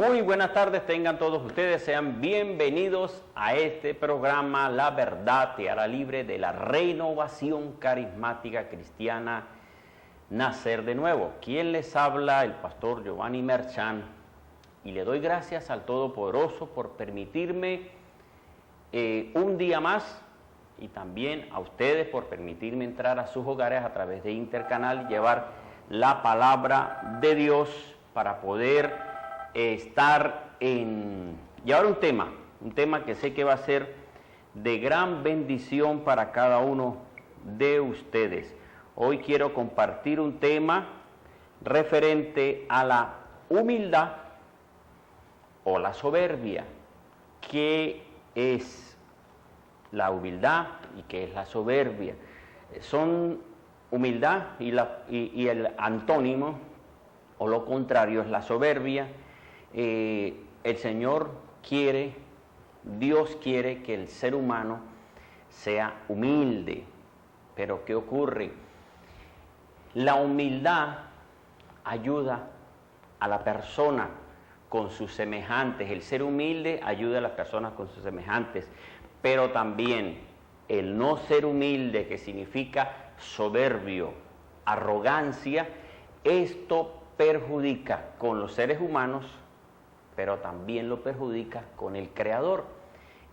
Muy buenas tardes, tengan todos ustedes, sean bienvenidos a este programa La Verdad Te Hará Libre de la Renovación Carismática Cristiana Nacer de Nuevo. Quien les habla, el pastor Giovanni Merchan, y le doy gracias al Todopoderoso por permitirme un día más, y también a ustedes por permitirme entrar a sus hogares a través de Intercanal y llevar la palabra de Dios para poder llevar un tema que sé que va a ser de gran bendición para cada uno de ustedes. Hoy quiero compartir un tema referente a la humildad o la soberbia. ¿Qué es la humildad y qué es la soberbia? Son humildad y el antónimo o lo contrario es la soberbia. El Señor quiere, Dios quiere que el ser humano sea humilde. Pero ¿qué ocurre? La humildad ayuda a la persona con sus semejantes. El ser humilde ayuda a las personas con sus semejantes. Pero también el no ser humilde, que significa soberbio, arrogancia, esto perjudica con los seres humanos, pero también lo perjudica con el Creador.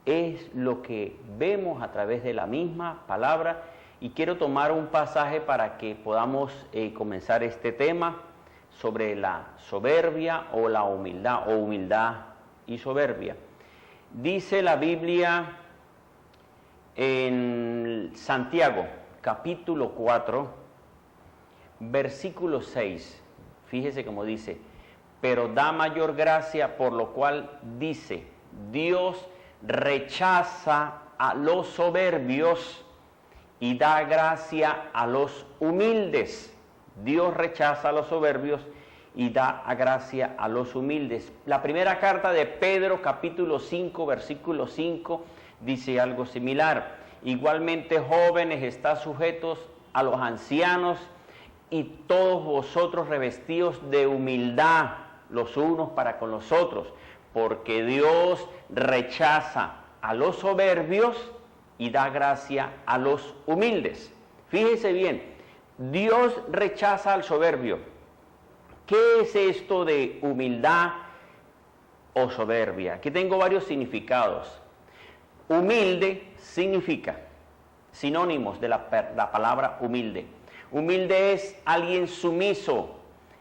Es lo que vemos a través de la misma palabra, y quiero tomar un pasaje para que podamos comenzar este tema sobre la soberbia o la humildad, o humildad y soberbia. Dice la Biblia en Santiago, capítulo 4, versículo 6, fíjese cómo dice: pero da mayor gracia, por lo cual dice, Dios rechaza a los soberbios y da gracia a los humildes. Dios rechaza a los soberbios y da gracia a los humildes. La primera carta de Pedro, capítulo 5, versículo 5, dice algo similar. Igualmente, jóvenes, estad sujetos a los ancianos, y todos vosotros revestidos de humildad los unos para con los otros, porque Dios rechaza a los soberbios y da gracia a los humildes. Fíjese bien, Dios rechaza al soberbio. ¿Qué es esto de humildad o soberbia? Aquí tengo varios significados. Humilde significa, sinónimos de la palabra humilde. Humilde es alguien sumiso,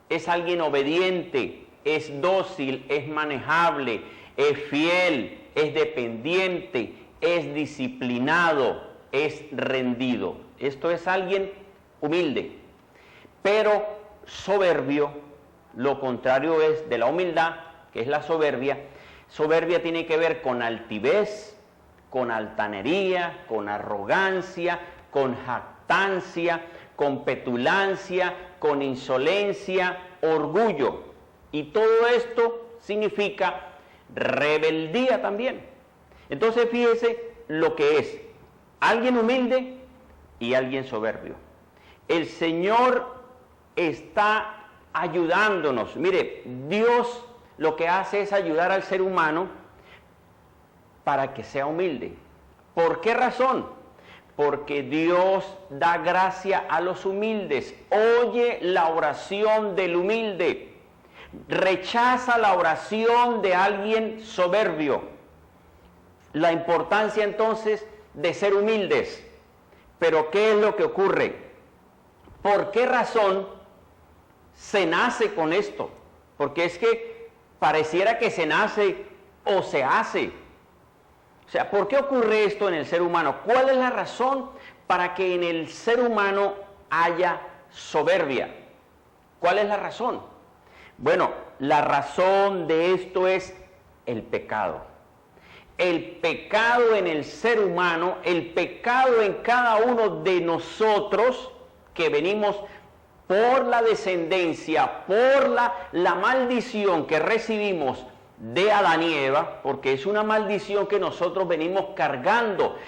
es alguien obediente, es dócil, es manejable, es fiel, es dependiente, es disciplinado, es rendido. Esto es alguien humilde. Pero soberbio, lo contrario es de la humildad, que es la soberbia. Soberbia tiene que ver con altivez, con altanería, con arrogancia, con jactancia, con petulancia, con insolencia, orgullo. Y todo esto significa rebeldía también. Entonces fíjese lo que es alguien humilde y alguien soberbio. El Señor está ayudándonos. Mire, Dios lo que hace es ayudar al ser humano para que sea humilde. ¿Por qué razón? Porque Dios da gracia a los humildes. Oye la oración del humilde. Rechaza la oración de alguien soberbio. La importancia entonces de ser humildes. Pero ¿qué es lo que ocurre? ¿Por qué razón se nace con esto? Porque es que pareciera que se nace o se hace. O sea, ¿por qué ocurre esto en el ser humano? ¿Cuál es la razón para que en el ser humano haya soberbia? ¿Cuál es la razón? Bueno, la razón de esto es el pecado. El pecado en el ser humano, el pecado en cada uno de nosotros, que venimos por la descendencia, por la maldición que recibimos de Adán y Eva, porque es una maldición que nosotros venimos cargando.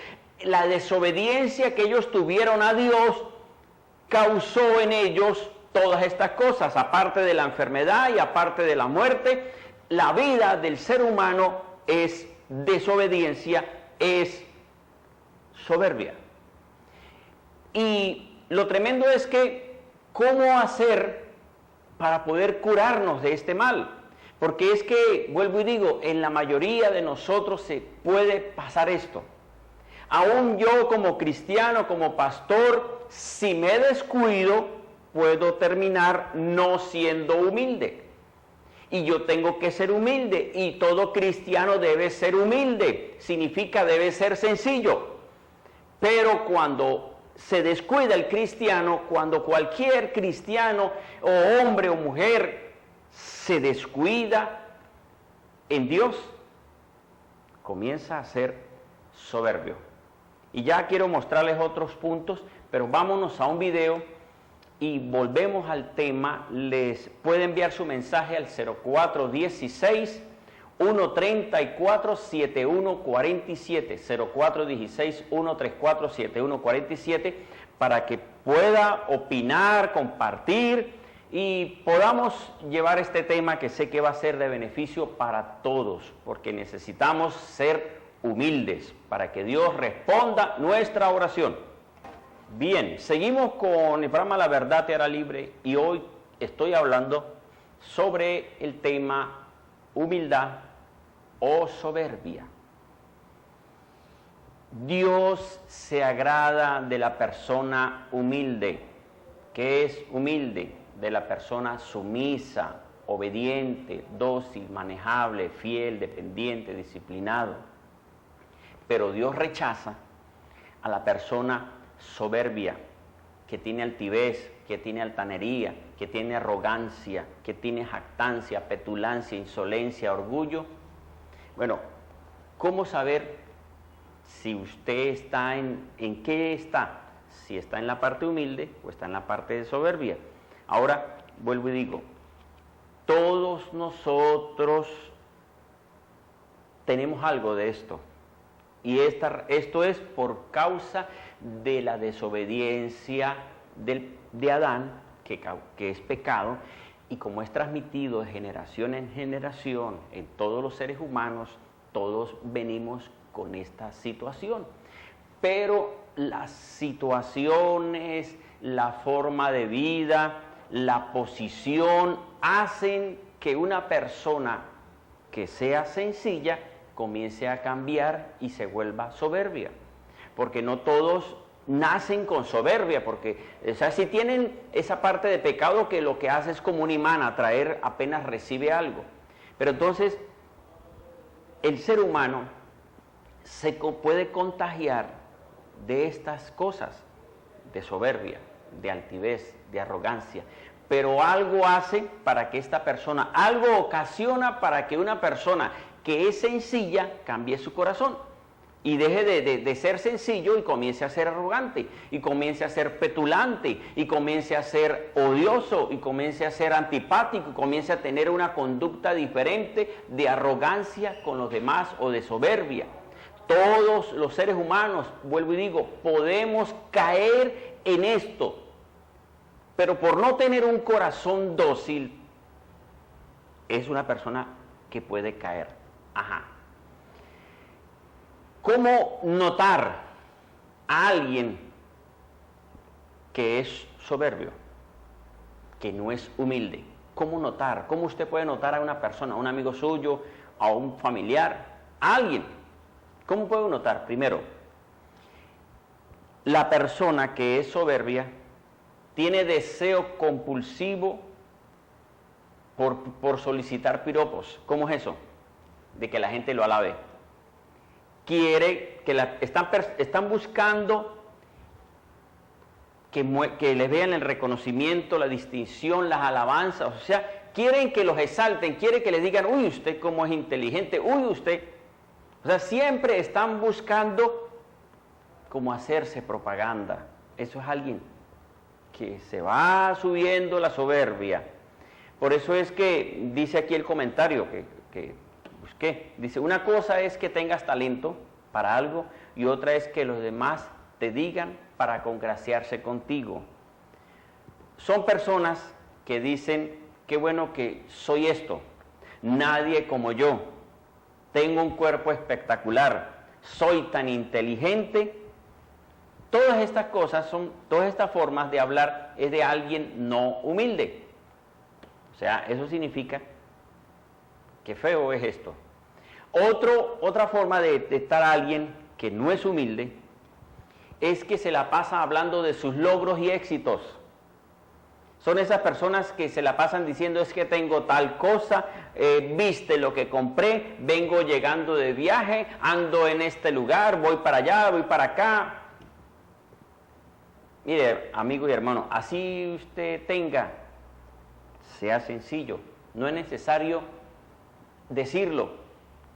La desobediencia que ellos tuvieron a Dios causó en ellos todas estas cosas, aparte de la enfermedad y aparte de la muerte, la vida del ser humano es desobediencia, es soberbia. Y lo tremendo es que, ¿cómo hacer para poder curarnos de este mal? Porque es que, vuelvo y digo, en la mayoría de nosotros se puede pasar esto. Aún yo como cristiano, como pastor, si me descuido, puedo terminar no siendo humilde. Y yo tengo que ser humilde, y todo cristiano debe ser humilde. Significa debe ser sencillo. Pero cuando se descuida el cristiano, cuando cualquier cristiano o hombre o mujer se descuida en Dios, comienza a ser soberbio. Y ya quiero mostrarles otros puntos, pero vámonos a un video y volvemos al tema. Les puede enviar su mensaje al 0416 134 7147, 0416 134 7147, para que pueda opinar, compartir y podamos llevar este tema, que sé que va a ser de beneficio para todos, porque necesitamos ser humildes para que Dios responda nuestra oración. Bien, seguimos con el programa La Verdad Te Hará Libre, y hoy estoy hablando sobre el tema humildad o soberbia. Dios se agrada de la persona humilde. ¿Qué es humilde? De la persona sumisa, obediente, dócil, manejable, fiel, dependiente, disciplinado. Pero Dios rechaza a la persona soberbia, que tiene altivez, que tiene altanería, que tiene arrogancia, que tiene jactancia, petulancia, insolencia, orgullo. Bueno, ¿cómo saber si usted está en qué está? Si está en la parte humilde o está en la parte de soberbia. Ahora, vuelvo y digo, todos nosotros tenemos algo de esto. Y esto es por causa de la desobediencia de Adán, que es pecado, y como es transmitido de generación en generación en todos los seres humanos, todos venimos con esta situación. Pero las situaciones, la forma de vida, la posición, hacen que una persona que sea sencilla comience a cambiar y se vuelva soberbia. Porque no todos nacen con soberbia, porque, o sea, si tienen esa parte de pecado que lo que hace es como un imán, atraer apenas recibe algo. Pero entonces, el ser humano se puede contagiar de estas cosas, de soberbia, de altivez, de arrogancia. Pero algo hace para que esta persona, algo ocasiona para que una persona que es sencilla cambie su corazón y deje de ser sencillo y comience a ser arrogante, y comience a ser petulante, y comience a ser odioso, y comience a ser antipático, y comience a tener una conducta diferente de arrogancia con los demás o de soberbia. Todos los seres humanos, vuelvo y digo, podemos caer en esto, pero por no tener un corazón dócil, es una persona que puede caer. Ajá. ¿Cómo notar a alguien que es soberbio, que no es humilde? ¿Cómo notar? ¿Cómo usted puede notar a una persona, a un amigo suyo, a un familiar, a alguien? ¿Cómo puedo notar? Primero, la persona que es soberbia tiene deseo compulsivo por solicitar piropos. ¿Cómo es eso? De que la gente lo alabe. Quiere que están buscando que les vean el reconocimiento, la distinción, las alabanzas. O sea, quieren que los exalten, quieren que les digan, uy, usted cómo es inteligente, uy, usted. O sea, siempre están buscando cómo hacerse propaganda. Eso es alguien que se va subiendo la soberbia. Por eso es que dice aquí el comentario que busqué. Dice, una cosa es que tengas talento para algo y otra es que los demás te digan para congraciarse contigo. Son personas que dicen, qué bueno que soy esto. nadie como yo, tengo un cuerpo espectacular, soy tan inteligente. Todas estas cosas todas estas formas de hablar es de alguien no humilde. O sea, eso significa que feo es esto. Otra forma de estar alguien que no es humilde es que se la pasa hablando de sus logros y éxitos. Son esas personas que se la pasan diciendo es que tengo tal cosa, viste lo que compré, vengo llegando de viaje, ando en este lugar, voy para allá, voy para acá. Mire, amigo y hermano, así usted tenga, sea sencillo, no es necesario decirlo.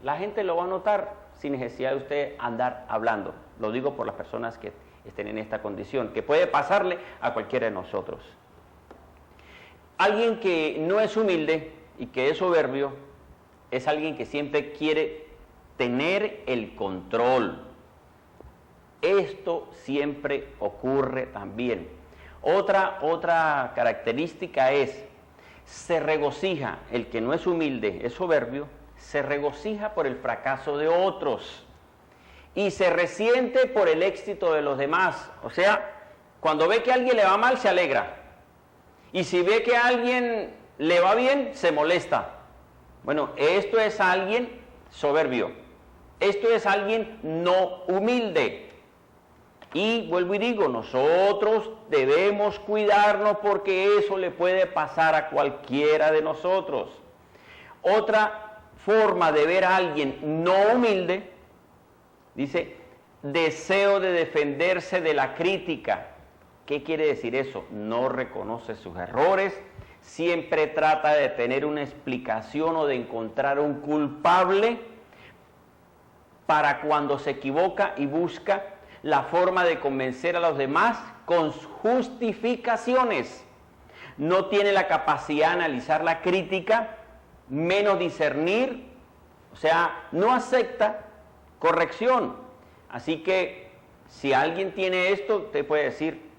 La gente lo va a notar sin necesidad de usted andar hablando. Lo digo por las personas que estén en esta condición, que puede pasarle a cualquiera de nosotros. Alguien que no es humilde y que es soberbio es alguien que siempre quiere tener el control. Esto siempre ocurre también. Otra característica es, se regocija, el que no es humilde, es soberbio, se regocija por el fracaso de otros y se resiente por el éxito de los demás. O sea, cuando ve que a alguien le va mal, se alegra. Y si ve que a alguien le va bien, se molesta. Bueno, esto es alguien soberbio. Esto es alguien no humilde. Y vuelvo y digo, nosotros debemos cuidarnos porque eso le puede pasar a cualquiera de nosotros. Otra forma de ver a alguien no humilde, dice, deseo de defenderse de la crítica. ¿Qué quiere decir eso? No reconoce sus errores, siempre trata de tener una explicación o de encontrar un culpable para cuando se equivoca y busca la forma de convencer a los demás con justificaciones. No tiene la capacidad de analizar la crítica, menos discernir, o sea, no acepta corrección. Así que si alguien tiene esto, usted puede decir,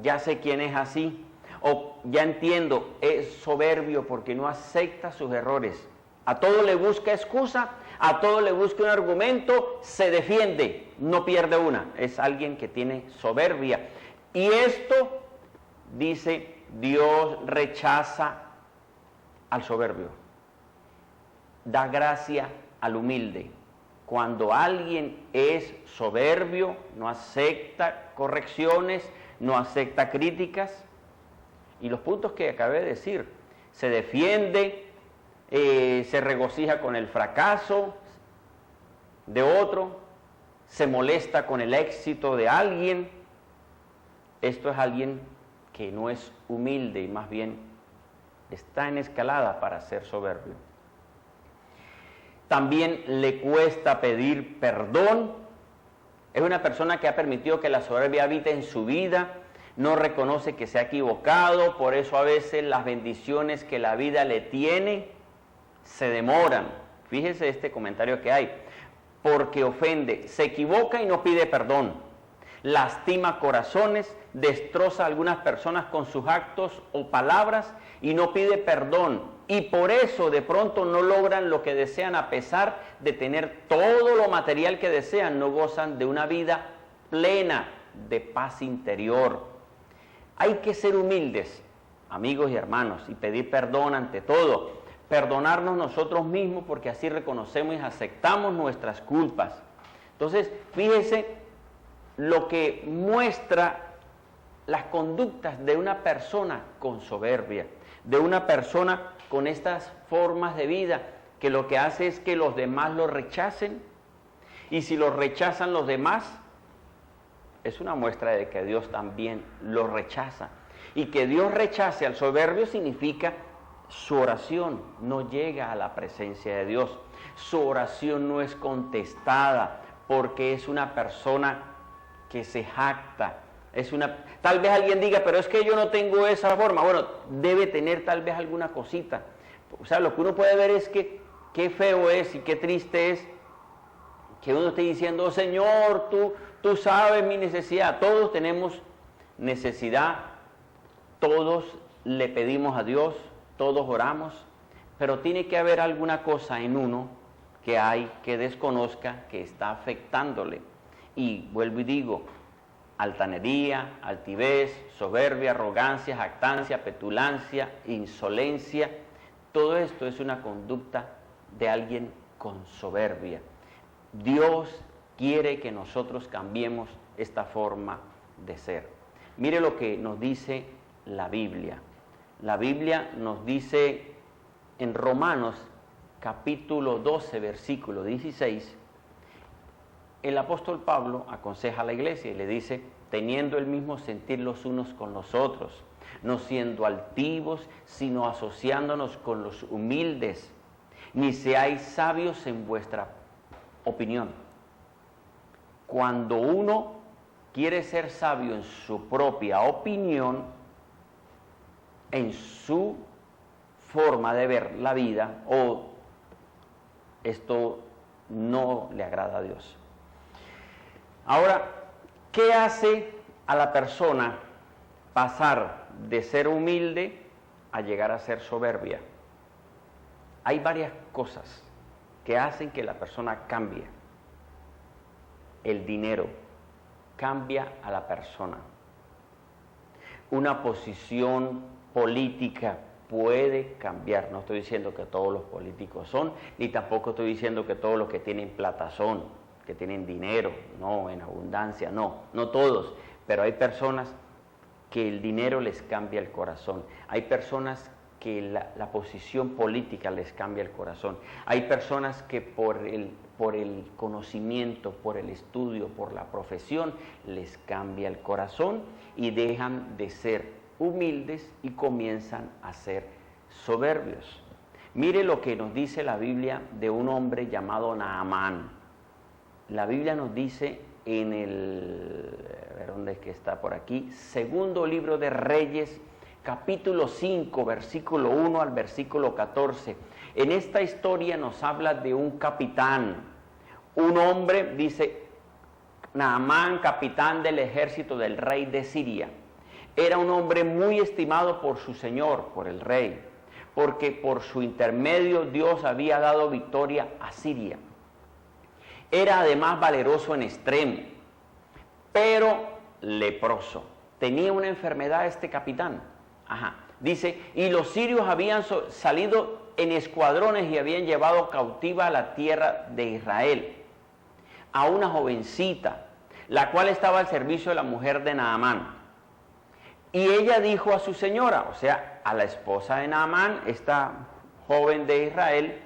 ya sé quién es así, o ya entiendo, es soberbio porque no acepta sus errores. A todo le busca excusa, a todo le busca un argumento, se defiende, no pierde una. Es alguien que tiene soberbia. Y esto, dice, Dios rechaza al soberbio. Da gracia al humilde. Cuando alguien es soberbio, no acepta correcciones, no acepta críticas. Y los puntos que acabé de decir, se defiende, se regocija con el fracaso de otro, se molesta con el éxito de alguien. Esto es alguien que no es humilde y más bien está en escalada para ser soberbio. También le cuesta pedir perdón. Es una persona que ha permitido que la soberbia habite en su vida, no reconoce que se ha equivocado, por eso a veces las bendiciones que la vida le tiene se demoran. Fíjese este comentario que hay, porque ofende, se equivoca y no pide perdón, lastima corazones, destroza a algunas personas con sus actos o palabras y no pide perdón. Y por eso de pronto no logran lo que desean a pesar de tener todo lo material que desean, no gozan de una vida plena de paz interior. Hay que ser humildes, amigos y hermanos, y pedir perdón ante todo. Perdonarnos nosotros mismos porque así reconocemos y aceptamos nuestras culpas. Entonces, fíjese lo que muestra las conductas de una persona con soberbia, de una persona con estas formas de vida, que lo que hace es que los demás lo rechacen, y si lo rechazan los demás, es una muestra de que Dios también lo rechaza. Y que Dios rechace al soberbio significa su oración no llega a la presencia de Dios, su oración no es contestada, porque es una persona que se jacta. Tal vez alguien diga, pero es que yo no tengo esa forma. Bueno, debe tener tal vez alguna cosita. O sea, lo que uno puede ver es que qué feo es y qué triste es que uno esté diciendo, oh, Señor, tú sabes mi necesidad. Todos tenemos necesidad, todos le pedimos a Dios, todos oramos, pero tiene que haber alguna cosa en uno que hay que desconozca que está afectándole. Y vuelvo y digo, altanería, altivez, soberbia, arrogancia, jactancia, petulancia, insolencia, todo esto es una conducta de alguien con soberbia. Dios quiere que nosotros cambiemos esta forma de ser. Mire lo que nos dice la Biblia. La Biblia nos dice en Romanos capítulo 12, versículo 16, el apóstol Pablo aconseja a la iglesia y le dice, teniendo el mismo sentir los unos con los otros, no siendo altivos, sino asociándonos con los humildes, ni seáis sabios en vuestra opinión. Cuando uno quiere ser sabio en su propia opinión, en su forma de ver la vida, esto no le agrada a Dios. Ahora, ¿qué hace a la persona pasar de ser humilde a llegar a ser soberbia? Hay varias cosas que hacen que la persona cambie. El dinero cambia a la persona. Una posición política puede cambiar. No estoy diciendo que todos los políticos son, ni tampoco estoy diciendo que todos los que tienen plata son, que tienen dinero, no, en abundancia, no todos, pero hay personas que el dinero les cambia el corazón, hay personas que la posición política les cambia el corazón, hay personas que por el conocimiento, por el estudio, por la profesión, les cambia el corazón y dejan de ser humildes y comienzan a ser soberbios. Mire lo que nos dice la Biblia de un hombre llamado Naamán. La Biblia nos dice en a ver dónde es que está por aquí, segundo libro de Reyes, capítulo 5, versículo 1 al versículo 14. En esta historia nos habla de un capitán, un hombre, dice Naamán, capitán del ejército del rey de Siria. Era un hombre muy estimado por su señor, por el rey, porque por su intermedio Dios había dado victoria a Siria. Era además valeroso en extremo, pero leproso. Tenía una enfermedad este capitán. Dice, y los sirios habían salido en escuadrones y habían llevado cautiva a la tierra de Israel a una jovencita, la cual estaba al servicio de la mujer de Naamán. Y ella dijo a su señora, o sea, a la esposa de Naamán, esta joven de Israel,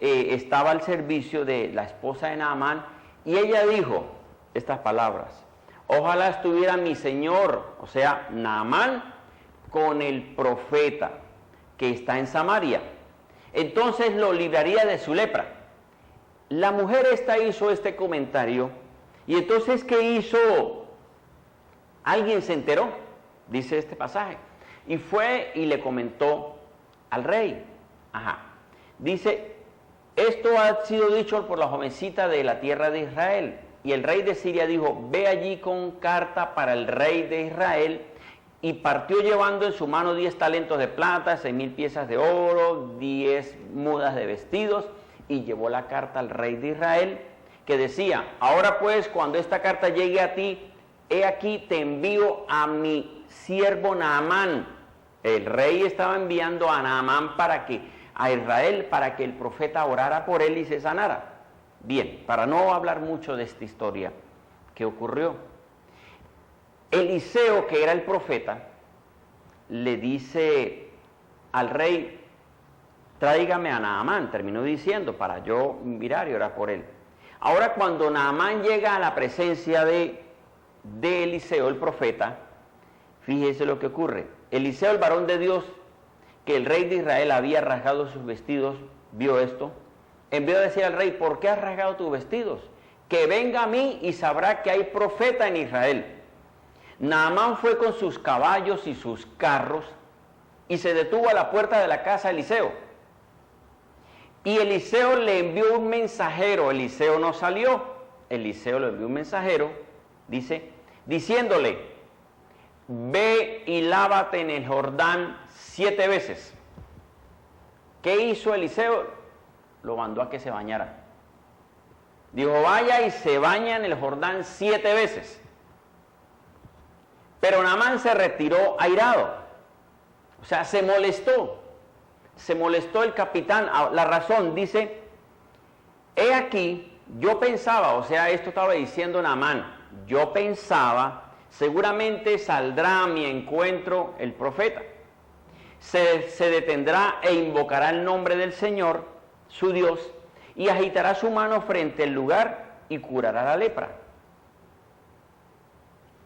estaba al servicio de la esposa de Naamán, y ella dijo estas palabras, ojalá estuviera mi señor, o sea, Naamán, con el profeta que está en Samaria, entonces lo libraría de su lepra. La mujer esta hizo este comentario, y entonces, ¿qué hizo? Alguien se enteró, dice este pasaje, y fue y le comentó al rey. Dice, esto ha sido dicho por la jovencita de la tierra de Israel. Y el rey de Siria dijo, ve allí con carta para el rey de Israel. Y partió llevando en su mano 10 talentos de plata, 6,000 piezas de oro, 10 mudas de vestidos. Y llevó la carta al rey de Israel, que decía, ahora pues, cuando esta carta llegue a ti, he aquí te envío a mi siervo Naamán. El rey estaba enviando a Naamán a Israel para que el profeta orara por él y se sanara. Bien, para no hablar mucho de esta historia, ¿qué ocurrió? Eliseo, que era el profeta, le dice al rey, tráigame a Naamán, terminó diciendo, para yo mirar y orar por él. Ahora cuando Naamán llega a la presencia de Eliseo, el profeta, fíjese lo que ocurre. Eliseo, el varón de Dios, que el rey de Israel había rasgado sus vestidos, vio esto, envió a decir al rey, ¿por qué has rasgado tus vestidos? Que venga a mí y sabrá que hay profeta en Israel. Naamán fue con sus caballos y sus carros y se detuvo a la puerta de la casa de Eliseo. Y Eliseo le envió un mensajero, Eliseo no salió, Eliseo le envió un mensajero, dice, diciéndole, ve y lávate en el Jordán 7 veces. ¿Qué hizo Eliseo? Lo mandó a que se bañara. Dijo, vaya y se baña en el Jordán 7 veces. Pero Naamán se retiró airado. O sea, se molestó. Se molestó el capitán. La razón, dice, he aquí, yo pensaba, o sea, esto estaba diciendo Naamán, yo pensaba, seguramente saldrá a mi encuentro el profeta. Se detendrá e invocará el nombre del Señor, su Dios, y agitará su mano frente al lugar y curará la lepra.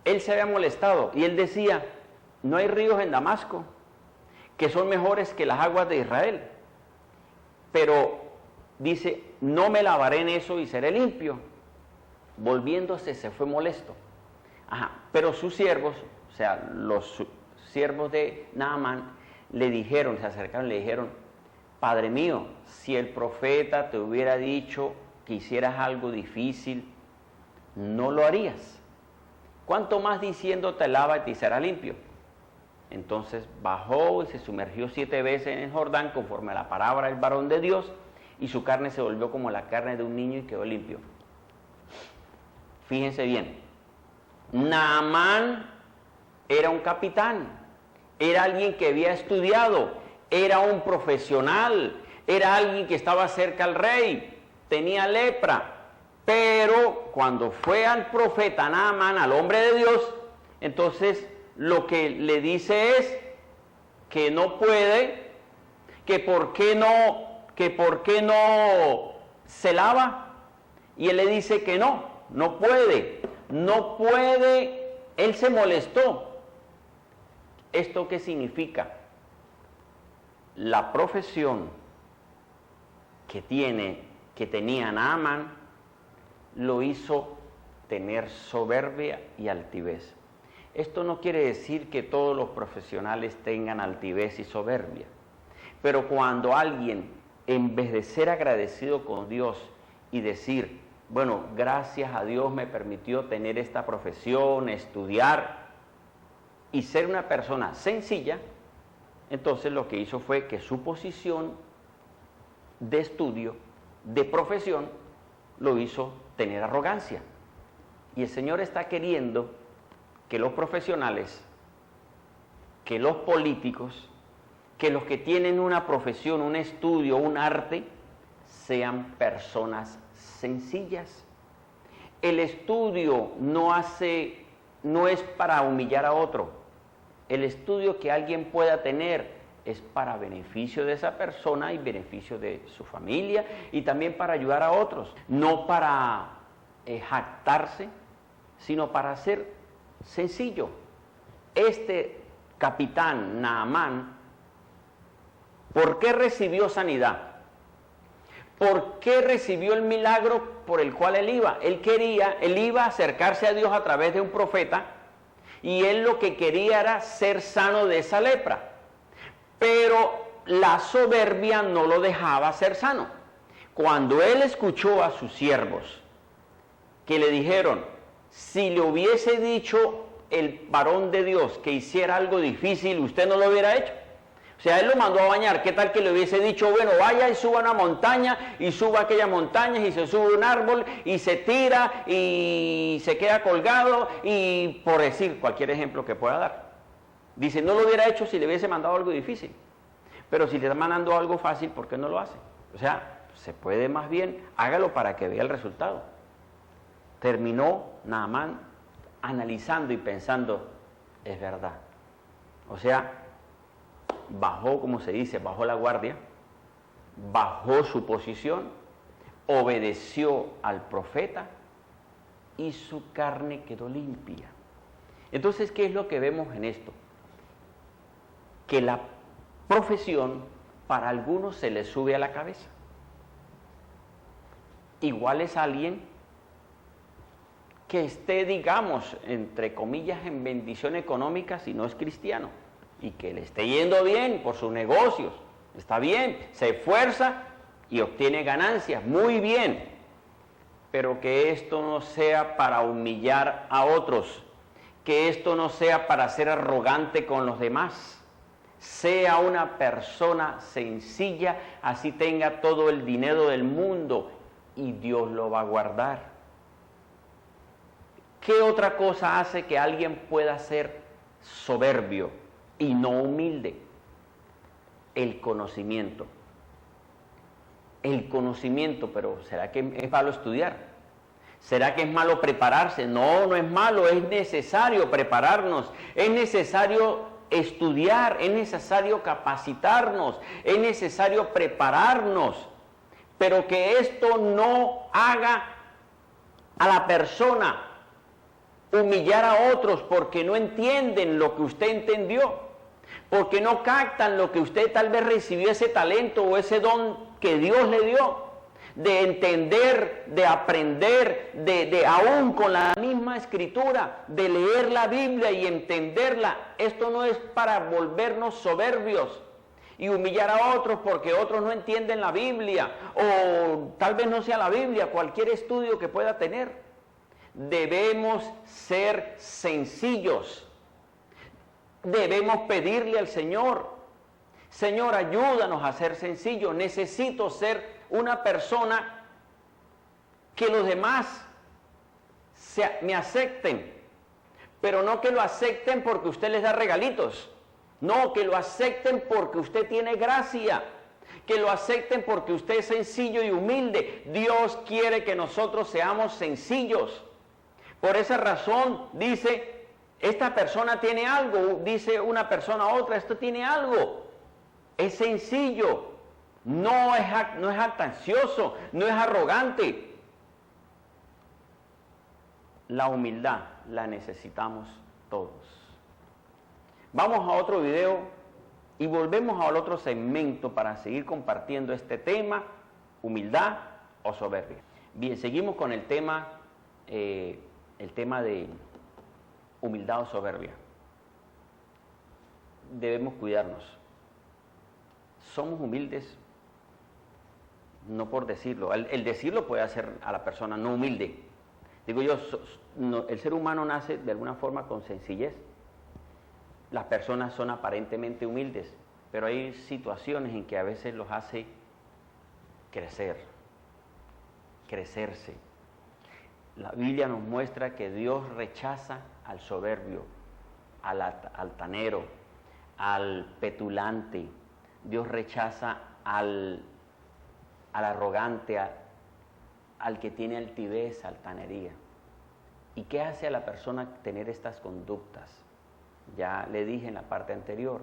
Él se había molestado y él decía, no hay ríos en Damasco que son mejores que las aguas de Israel. Pero dice, no me lavaré en eso y seré limpio. Volviéndose se fue molesto. Pero sus siervos, o sea, los siervos de Naamán, le dijeron, se acercaron y le dijeron, Padre mío, si el profeta te hubiera dicho que hicieras algo difícil, no lo harías. ¿Cuánto más diciéndote lávate y será limpio? Entonces bajó y se sumergió 7 veces en el Jordán conforme a la palabra del varón de Dios, y su carne se volvió como la carne de un niño y quedó limpio. Fíjense bien, Naamán era un capitán, era alguien que había estudiado, era un profesional, era alguien que estaba cerca al rey, tenía lepra. Pero cuando fue al profeta Naamán, al hombre de Dios, entonces lo que le dice es que no puede, que por qué no se lava, y él le dice que no puede, él se molestó. ¿Esto qué significa? La profesión que tenía Naamán lo hizo tener soberbia y altivez. Esto no quiere decir que todos los profesionales tengan altivez y soberbia, pero cuando alguien, en vez de ser agradecido con Dios y decir, bueno, gracias a Dios me permitió tener esta profesión, estudiar y ser una persona sencilla, entonces lo que hizo fue que su posición de estudio, de profesión, lo hizo tener arrogancia. Y el Señor está queriendo que los profesionales, que los políticos, que los que tienen una profesión, un estudio, un arte, sean personas sencillas. El estudio no es para humillar a otro. El estudio que alguien pueda tener es para beneficio de esa persona y beneficio de su familia y también para ayudar a otros, no para jactarse, sino para ser sencillo. Este capitán Naamán, ¿por qué recibió sanidad? ¿Por qué recibió el milagro por el cual él iba? Él iba a acercarse a Dios a través de un profeta, y él lo que quería era ser sano de esa lepra. Pero la soberbia no lo dejaba ser sano. Cuando él escuchó a sus siervos que le dijeron, si le hubiese dicho el varón de Dios que hiciera algo difícil, usted no lo hubiera hecho. O sea, él lo mandó a bañar. ¿Qué tal que le hubiese dicho, bueno, vaya y suba una montaña, y suba aquella montaña, y se sube un árbol, y se tira, y se queda colgado, y por decir cualquier ejemplo que pueda dar? Dice, no lo hubiera hecho si le hubiese mandado algo difícil. Pero si le está mandando algo fácil, ¿por qué no lo hace? O sea, se puede más bien, hágalo para que vea el resultado. Terminó Naamán analizando y pensando, es verdad. O sea, bajó, como se dice, bajó la guardia, bajó su posición, obedeció al profeta y su carne quedó limpia. Entonces, ¿qué es lo que vemos en esto? Que la profesión para algunos se les sube a la cabeza. Igual es alguien que esté, digamos, entre comillas, en bendición económica si no es cristiano, y que le esté yendo bien por sus negocios, está bien, se esfuerza y obtiene ganancias, muy bien, pero que esto no sea para humillar a otros, que esto no sea para ser arrogante con los demás, Sea una persona sencilla, así tenga todo el dinero del mundo y Dios lo va a guardar. ¿Qué otra cosa hace que alguien pueda ser soberbio y no humilde? El conocimiento. El conocimiento, pero ¿será que es malo estudiar? ¿Será que es malo prepararse? No, no es malo, es necesario prepararnos, es necesario estudiar, es necesario capacitarnos, es necesario prepararnos, pero que esto no haga a la persona humillar a otros porque no entienden lo que usted entendió, porque no captan lo que usted tal vez recibió, ese talento o ese don que Dios le dio, de entender, de aprender, de aún con la misma escritura, de leer la Biblia y entenderla. Esto no es para volvernos soberbios y humillar a otros porque otros no entienden la Biblia, o tal vez no sea la Biblia, cualquier estudio que pueda tener. Debemos ser sencillos. Debemos pedirle al Señor: Señor, ayúdanos a ser sencillos. Necesito ser una persona que los demás me acepten, pero no que lo acepten porque usted les da regalitos, no, que lo acepten porque usted tiene gracia, que lo acepten porque usted es sencillo y humilde. Dios quiere que nosotros seamos sencillos. Por esa razón dice, esta persona tiene algo, dice una persona a otra, esto tiene algo, es sencillo. No es jactancioso, no es arrogante. La humildad la necesitamos todos. Vamos a otro video y volvemos al otro segmento para seguir compartiendo este tema, humildad o soberbia. Bien, seguimos con el tema de humildad o soberbia. Debemos cuidarnos. Somos humildes. No por decirlo, el decirlo puede hacer a la persona no humilde. Digo yo, el ser humano nace de alguna forma con sencillez. Las personas son aparentemente humildes, pero hay situaciones en que a veces los hace crecerse. La Biblia nos muestra que Dios rechaza al soberbio, al altanero, al petulante. Dios rechaza al arrogante, al que tiene altivez, altanería. ¿Y qué hace a la persona tener estas conductas? Ya le dije en la parte anterior,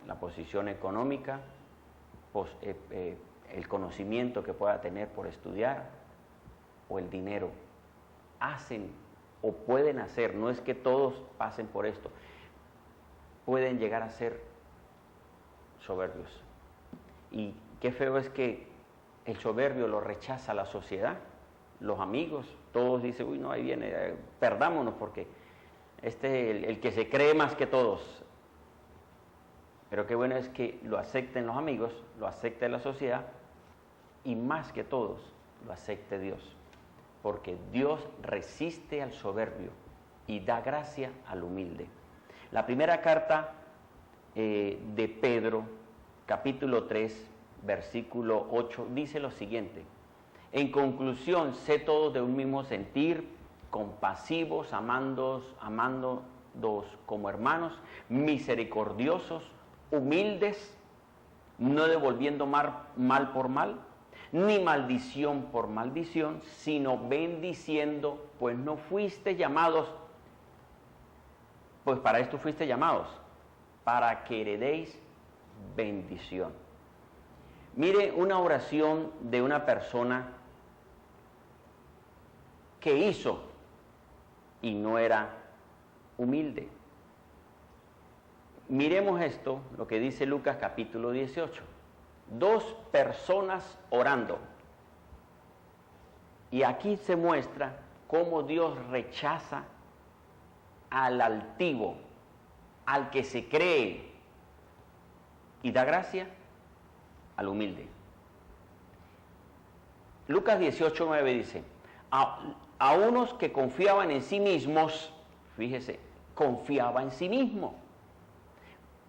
la posición económica, el conocimiento que pueda tener por estudiar o el dinero. Hacen o pueden hacer, no es que todos pasen por esto, pueden llegar a ser soberbios. Y qué feo es que el soberbio lo rechaza la sociedad, los amigos, todos dicen, uy, no, ahí viene, perdámonos porque este es el que se cree más que todos. Pero qué bueno es que lo acepten los amigos, lo acepte la sociedad y más que todos lo acepte Dios. Porque Dios resiste al soberbio y da gracia al humilde. La primera carta de Pedro, capítulo 3, versículo 8, dice lo siguiente: en conclusión, sé todos de un mismo sentir, compasivos, amándoos como hermanos, misericordiosos, humildes, no devolviendo mal por mal, ni maldición por maldición, sino bendiciendo, pues no fuiste llamados, pues para esto fuiste llamados, para que heredéis bendición. Mire una oración de una persona que hizo y no era humilde. Miremos esto, lo que dice Lucas capítulo 18. 2 personas orando. Y aquí se muestra cómo Dios rechaza al altivo, al que se cree, y da gracia al humilde. Lucas 18:9 dice, a unos que confiaban en sí mismos, fíjese, confiaba en sí mismo,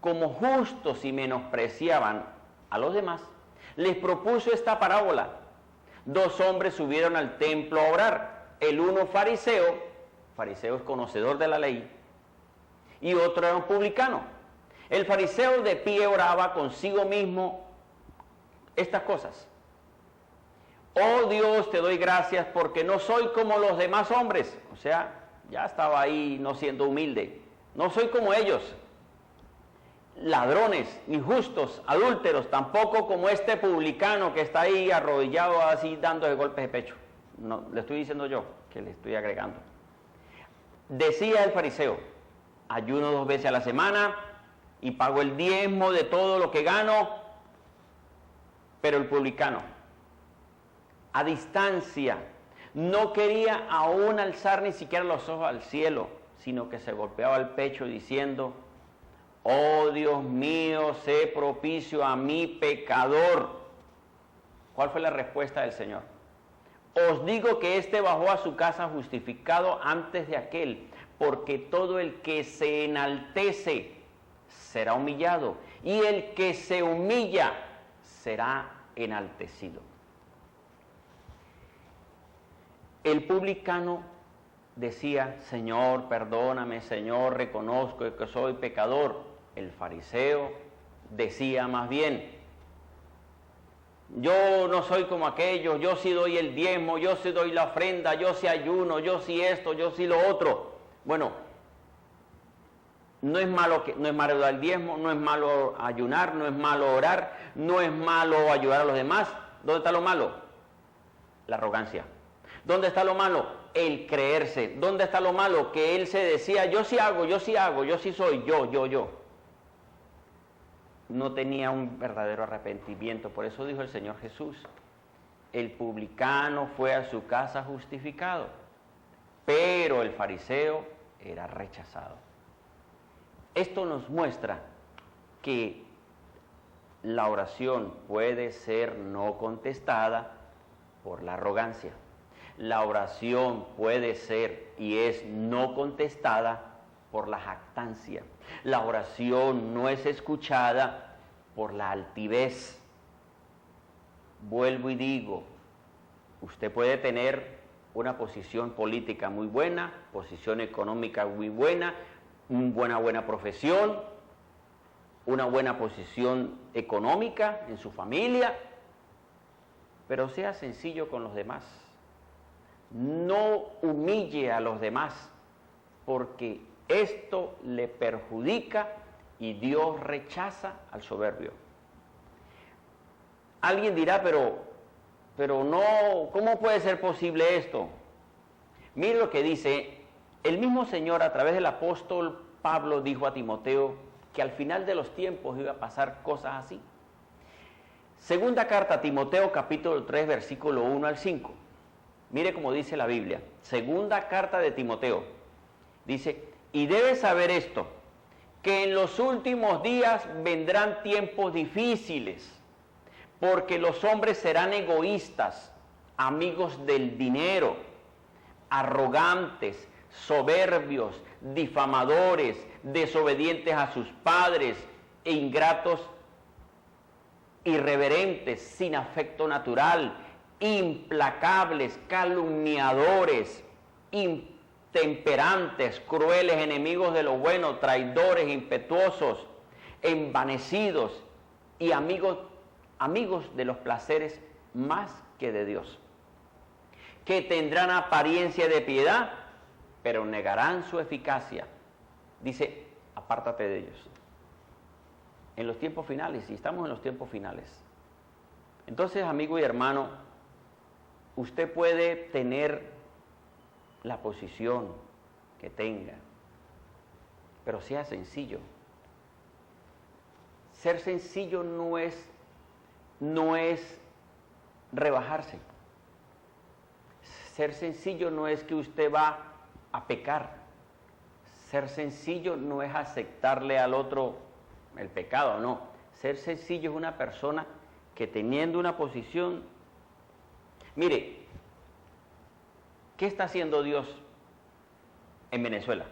como justos y menospreciaban a los demás, les propuso esta parábola. 2 hombres subieron al templo a orar. El uno fariseo es conocedor de la ley, y otro era un publicano. El fariseo de pie oraba consigo mismo estas cosas: oh Dios, te doy gracias porque no soy como los demás hombres. O sea, ya estaba ahí no siendo humilde. No soy como ellos, ladrones, ni justos, adúlteros, tampoco como este publicano que está ahí arrodillado así dándole golpes de pecho. No, le estoy diciendo yo, que le estoy agregando. Decía el fariseo: ayuno 2 veces a la semana y pago el diezmo de todo lo que gano. Pero el publicano, a distancia, no quería aún alzar ni siquiera los ojos al cielo, sino que se golpeaba el pecho diciendo: oh Dios mío, sé propicio a mi pecador. ¿Cuál fue la respuesta del Señor? Os digo que éste bajó a su casa justificado antes de aquel, porque todo el que se enaltece será humillado, y el que se humilla será enaltecido. El publicano decía: Señor, perdóname, Señor, reconozco que soy pecador. El fariseo decía más bien: yo no soy como aquellos, yo sí doy el diezmo, yo sí doy la ofrenda, yo sí ayuno, yo sí esto, yo sí lo otro. Bueno, no es malo dar el diezmo, no es malo ayunar, no es malo orar, no es malo ayudar a los demás. ¿Dónde está lo malo? La arrogancia. ¿Dónde está lo malo? El creerse. ¿Dónde está lo malo? Que él se decía: yo sí hago, yo sí hago, yo sí soy, yo. No tenía un verdadero arrepentimiento. Por eso dijo el Señor Jesús: el publicano fue a su casa justificado, pero el fariseo era rechazado. Esto nos muestra que la oración puede ser no contestada por la arrogancia. La oración puede ser y es no contestada por la jactancia. La oración no es escuchada por la altivez. Vuelvo y digo, usted puede tener una posición política muy buena, posición económica muy buena, una buena profesión, una buena posición económica en su familia, pero sea sencillo con los demás. No humille a los demás, porque esto le perjudica y Dios rechaza al soberbio. Alguien dirá, pero no, ¿cómo puede ser posible esto? Mire lo que dice el mismo Señor a través del apóstol Pablo. Dijo a Timoteo que al final de los tiempos iba a pasar cosas así. Segunda carta a Timoteo, capítulo 3, versículo 1 al 5. Mire cómo dice la Biblia. Segunda carta de Timoteo. Dice: y debes saber esto, que en los últimos días vendrán tiempos difíciles, porque los hombres serán egoístas, amigos del dinero, arrogantes, soberbios, difamadores, desobedientes a sus padres, e ingratos, irreverentes, sin afecto natural, implacables, calumniadores, intemperantes, crueles, enemigos de lo bueno, traidores, impetuosos, envanecidos y amigos de los placeres más que de Dios, que tendrán apariencia de piedad, pero negarán su eficacia. Dice: apártate de ellos. En los tiempos finales, y estamos en los tiempos finales. Entonces, amigo y hermano, usted puede tener la posición que tenga, pero sea sencillo. Ser sencillo no es rebajarse. Ser sencillo no es que usted va a pecar. Ser sencillo no es aceptarle al otro el pecado, no. Ser sencillo es una persona que, teniendo una posición... Mire, ¿qué está haciendo Dios en Venezuela?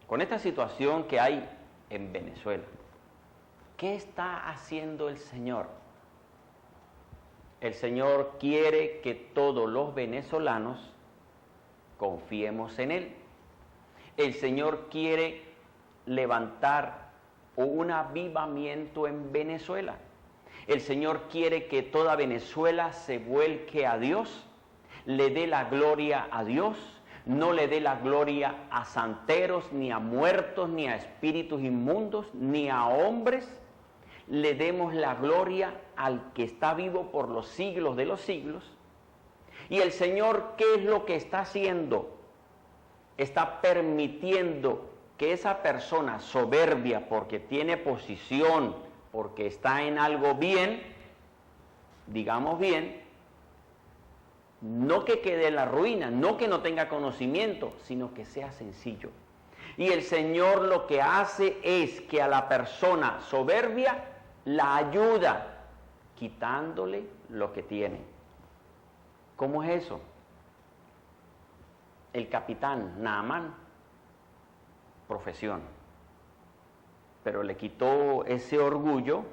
Con esta situación que hay en Venezuela. ¿Qué está haciendo el Señor? El Señor quiere que todos los venezolanos confiemos en Él. El Señor quiere levantar un avivamiento en Venezuela. El Señor quiere que toda Venezuela se vuelque a Dios, le dé la gloria a Dios, no le dé la gloria a santeros, ni a muertos, ni a espíritus inmundos, ni a hombres. Le demos la gloria al que está vivo por los siglos de los siglos. Y el Señor, ¿qué es lo que está haciendo? Está permitiendo que esa persona soberbia, porque tiene posición, porque está en algo bien, digamos bien, no que quede en la ruina, no que no tenga conocimiento, sino que sea sencillo. Y el Señor lo que hace es que a la persona soberbia la ayuda, quitándole lo que tiene. ¿Cómo es eso? El capitán Naamán, profesión, pero le quitó ese orgullo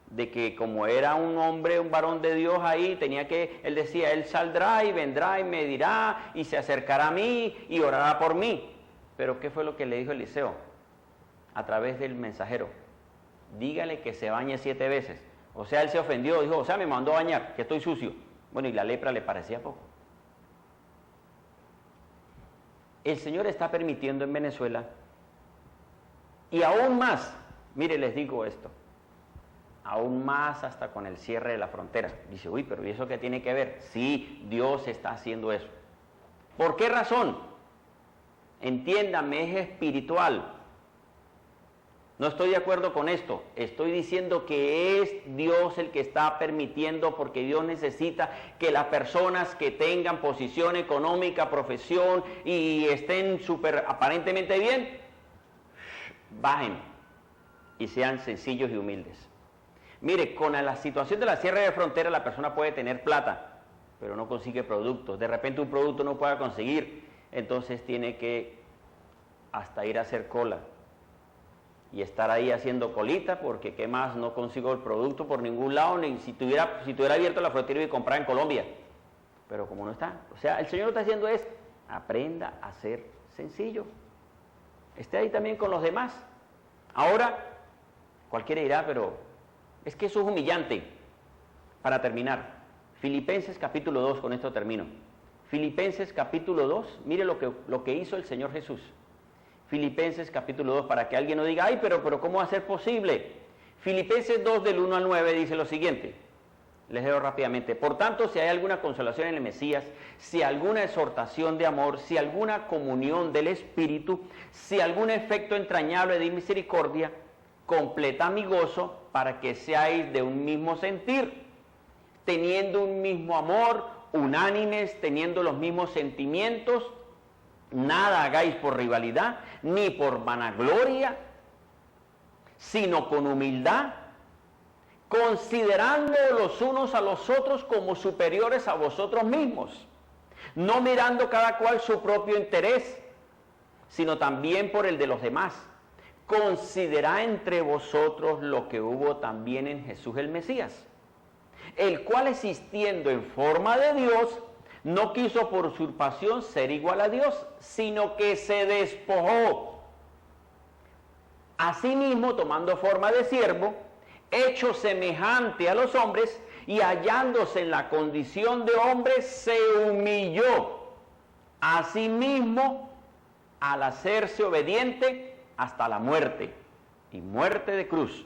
de que como era un hombre, un varón de Dios ahí, él decía, él saldrá y vendrá y me dirá y se acercará a mí y orará por mí. Pero ¿qué fue lo que le dijo Eliseo? A través del mensajero, dígale que se bañe 7 veces. O sea, él se ofendió, dijo, o sea, me mandó a bañar, que estoy sucio. Bueno, y la lepra le parecía poco. El Señor está permitiendo en Venezuela, y aún más, mire, les digo esto, aún más hasta con el cierre de la frontera. Dice, uy, pero ¿y eso qué tiene que ver? Sí, Dios está haciendo eso. ¿Por qué razón? Entiéndame, es espiritual. No estoy de acuerdo con esto. Estoy diciendo que es Dios el que está permitiendo, porque Dios necesita que las personas que tengan posición económica, profesión y estén aparentemente bien, bajen y sean sencillos y humildes. Mire, con la situación de la cierre de frontera, la persona puede tener plata, pero no consigue productos. De repente un producto no pueda conseguir, entonces tiene que hasta ir a hacer cola y estar ahí haciendo colita, porque qué más, no consigo el producto por ningún lado, ni si tuviera abierto la frontera y comprar en Colombia. Pero como no está, o sea, el Señor lo que está haciendo es, aprenda a ser sencillo. Esté ahí también con los demás. Ahora, cualquiera dirá, pero es que eso es humillante. Para terminar, Filipenses capítulo 2, con esto termino. Filipenses capítulo 2, mire lo que hizo el Señor Jesús. Filipenses capítulo 2, para que alguien no diga, ay, pero ¿cómo va a ser posible? Filipenses 2 del 1 al 9 dice lo siguiente, les leo rápidamente. Por tanto, si hay alguna consolación en el Mesías, si alguna exhortación de amor, si alguna comunión del Espíritu, si algún efecto entrañable de misericordia, completa mi gozo para que seáis de un mismo sentir, teniendo un mismo amor, unánimes, teniendo los mismos sentimientos. Nada hagáis por rivalidad, ni por vanagloria, sino con humildad, considerando los unos a los otros como superiores a vosotros mismos, no mirando cada cual su propio interés, sino también por el de los demás. Considerad entre vosotros lo que hubo también en Jesús el Mesías, el cual existiendo en forma de Dios, no quiso por usurpación ser igual a Dios, sino que se despojó. Asimismo, tomando forma de siervo, hecho semejante a los hombres, y hallándose en la condición de hombre, se humilló a sí mismo al hacerse obediente hasta la muerte, y muerte de cruz.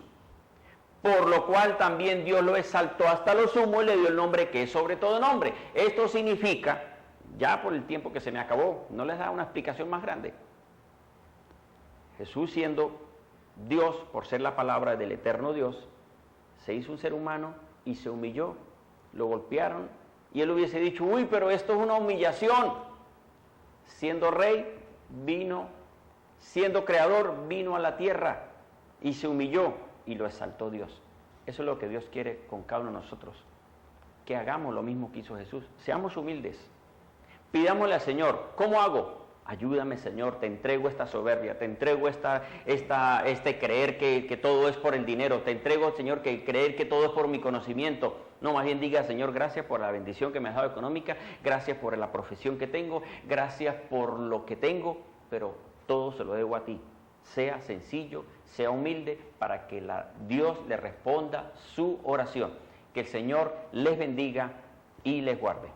Por lo cual también Dios lo exaltó hasta lo sumo y le dio el nombre que es sobre todo nombre. Esto significa, ya por el tiempo que se me acabó, no les da una explicación más grande. Jesús, siendo Dios, por ser la palabra del eterno Dios, se hizo un ser humano y se humilló. Lo golpearon y él hubiese dicho, uy, pero esto es una humillación. Siendo rey, vino, siendo creador, vino a la tierra y se humilló. Y lo exaltó Dios. Eso es lo que Dios quiere con cada uno de nosotros. Que hagamos lo mismo que hizo Jesús. Seamos humildes. Pidámosle al Señor, ¿cómo hago? Ayúdame, Señor, te entrego esta soberbia, te entrego este creer que todo es por el dinero, te entrego, Señor, que creer que todo es por mi conocimiento. No, más bien diga, Señor, gracias por la bendición que me has dado económica, gracias por la profesión que tengo, gracias por lo que tengo, pero todo se lo debo a ti. Sea sencillo, sea humilde, para que Dios le responda su oración. Que el Señor les bendiga y les guarde.